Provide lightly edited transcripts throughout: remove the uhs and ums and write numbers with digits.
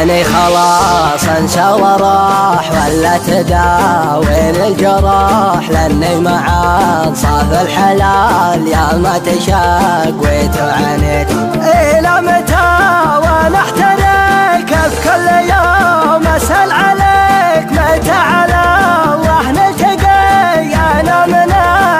يعني خلاص انسى وراح ولا تداوين الجراح، لاني معاد صاف الحلال يا ما تشاقويت وعانيت. الى متى وانا احترق في كل يوم اسال عليك، متى على الله نلتقي انا من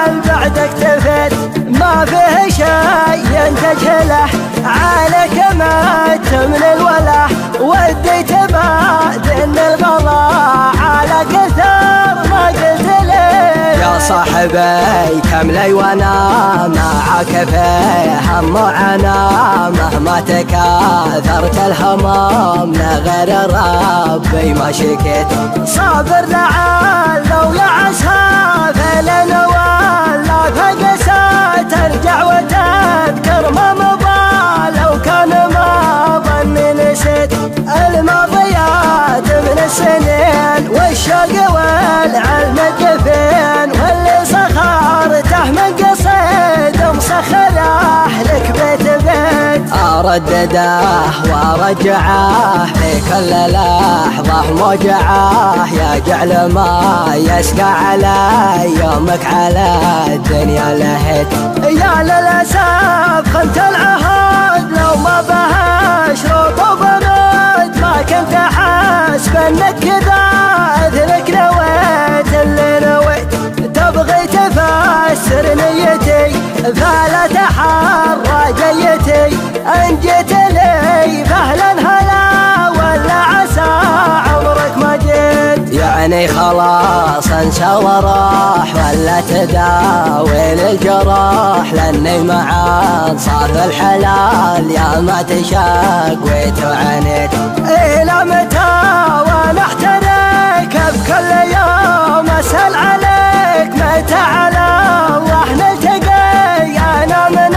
البعد اكتفيت. ما فيه شيء تجهله عليك مت من الوله، وديت بعد الغلا على كثر ما قلت لي. يا صاحبي كم لي وانا معك في هم وعنا، مهما تكاثرت الهمام لغير ربي ما شكيت. صابر لعله ويعسى فلن ولا فقسى، ترجع وتذكر ما مضى لو كان ما ظني نسيت. الماضيات من السنين والشوق والعلم الدفين، واللي سخرته من قصيد مسخر اهلك بيت بيت. اردده وارجعه في كل لحظه موجعه، يا جعل ما يسقى علي يومك على الدنيا لهيت. يا للاسف خنت العهد لو ما بها شروط وبنود، ما كنت احسب انك كذا اذنك نويت اللي نويت. تبغي تفسر نيتي فلا تحرى جيتي، ان جيت لي فهلا هلا ولا عسى عمرك ما جيت. يعني خلاص انسى وراح ولا تداوين الجراح، لاني معاد صاف الحلال يا ما تشاقويت وعانيت. الى متى وانا احترق في كل يوم اسال عليك، متى على الله نلتقي انا من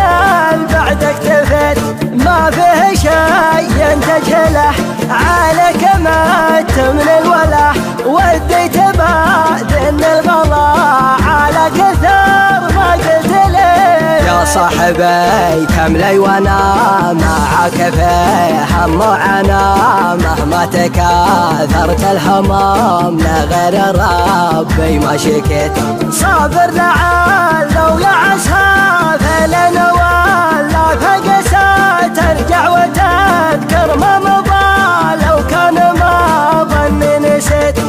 البعد اكتفيت. ما فيه شيء تجهله عليك مت من الوله، وديت بعد الغلا على كثر ما قلت لي. يا صاحبي كم لي وانا معك في هم وعنا، مهما تكاثرت الهمام لغير ربي ما شكيت. صابر لعله ويعسى فلن ولا فقسى، ترجع وتذكر ما مضى لو كان ما ظني نسيت.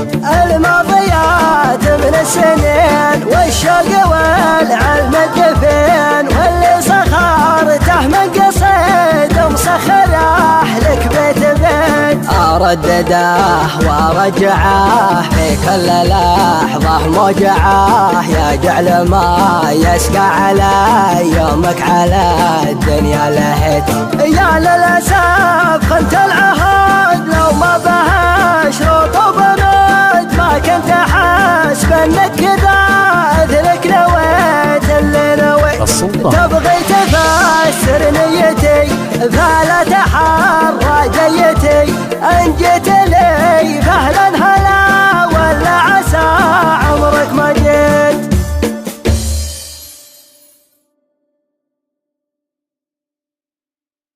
الماضيات من السنين والشوق والعلم الدفين، واللي سخرته من قصيد مسخر اهلك بيت بيت. اردده وارجعه في كل لحظه موجعه، يا جعل ما يسقى علي يومك على الدنيا لهيت. يا للاسف خنت العهد لو ما بها شروط وبنود، ما كنت احسب انك كذا اذنك نويت اللي نويت. تبغي تفسر نيتي فلا